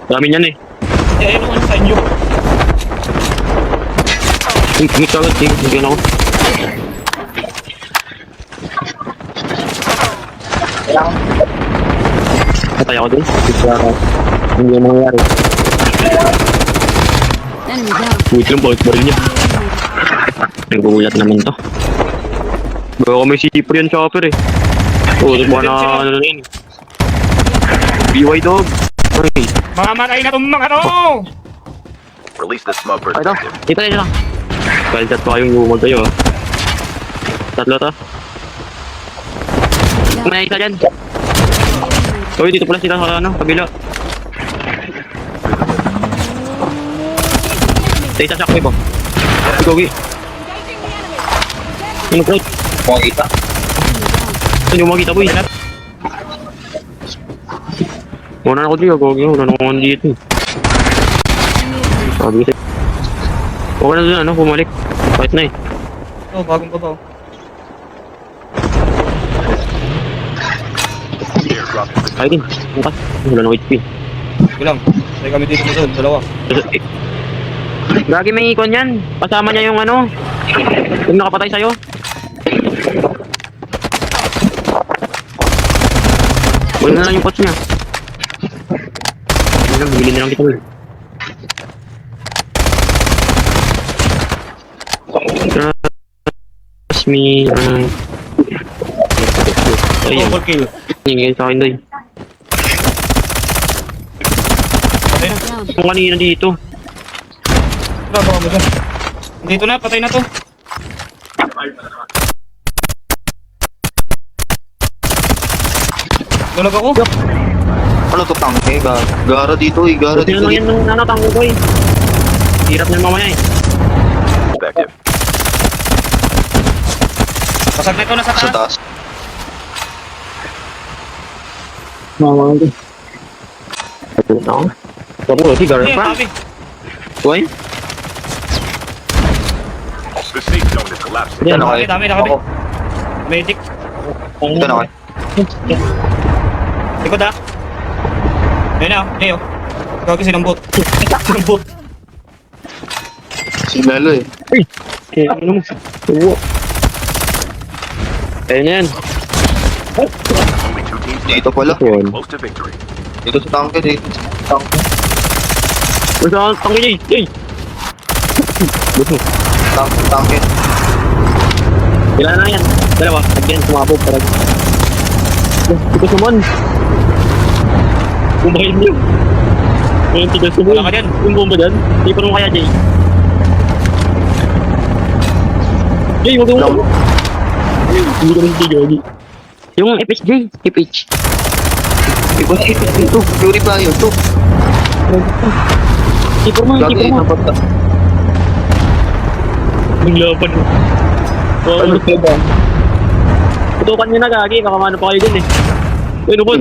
Dami niyan eh. Eh, ayun naman sa inyo. Hingit agad, hingit ako. Patay ako dun. Hindi yung mangyayari. Enemy down. Wait lang, bakit baril niya? Nagbubulat naman to. Baka may C4 yan chopper eh. Oo, baka na ano na yun. BY dog. Ay, Mamamatay na itong mga to! Release the smoke for ay to. detective. Dito lang. Kahit chat pa kayong lumag kayo ah. Tatlo to. May isa dyan. Uy, dito pala sila sa ano, kabila. Sa isa shockwave po. Gogi. Ano bro? Makita. Ano yung makita boy? Wala na ako dito, Gogi. Wala na ako dito. Sabi kasi. Okay na doon, ano, bumalik. Kahit na eh. Oh, bagong babaw. Airdrop is Kahit din. Bukas. Wala na HP. Sige lang. Tayo kami dito doon, dalawa. Gagi may ikon yan. Kasama niya yung ano. Yung nakapatay sa'yo. Wala na lang yung coach niya. Ano lang, bumili na lang kita boy. Trust me. Ayun. Double kill. Hingin sa akin doy. Patay na. Down. Kung kanina dito. Gagawa mo dyan. Dito na, patay na to. Dulag ako. Ano to tangke? Gara dito eh. Gara Buti na dito. lang yan nung nanatanggo ko eh. Hirap na mamaya eh. effective. Pasag na ito, nasa Sa taas. taas. Mamang ko. Ito na ako. Ako, si Gareth Ayun, pa. tabi. Kuhay? The safe zone is collapsing. Yan. Ano Dami, kayo? dami, dami. Ako. Medic. Dito na kayo. Likod ah. Ayun na, ayun. Gagi sinambot. Sinambot. Si Lalo eh. Ay! Kaya ano mo? Uwo. Ayun na yan. Only two teams Dito pala. Yun. close to victory. Dito sa tangke. Dito sa tangke. Basta ang tangin niya eh. Yay! Buto. Tangke. Kailangan na yan. Dalawa. Again, sumabog. Parang. Ito suman. Kumain niyo. Ngayon tigas suman. Wala ka dyan. Yung bomba dyan. Hindi pa naman kaya, Jay. Jay, wag mo. Lang. Hindi ka nang tigani. Yung FHJ. FH. Iba ito. Purifier to. Keeper mo, Gagi keeper mo. napat na. Yung laban mo. Wow, Ano pa ba? putukan nyo na gagi. Baka mano pa kayo dun eh. Uy, nubod.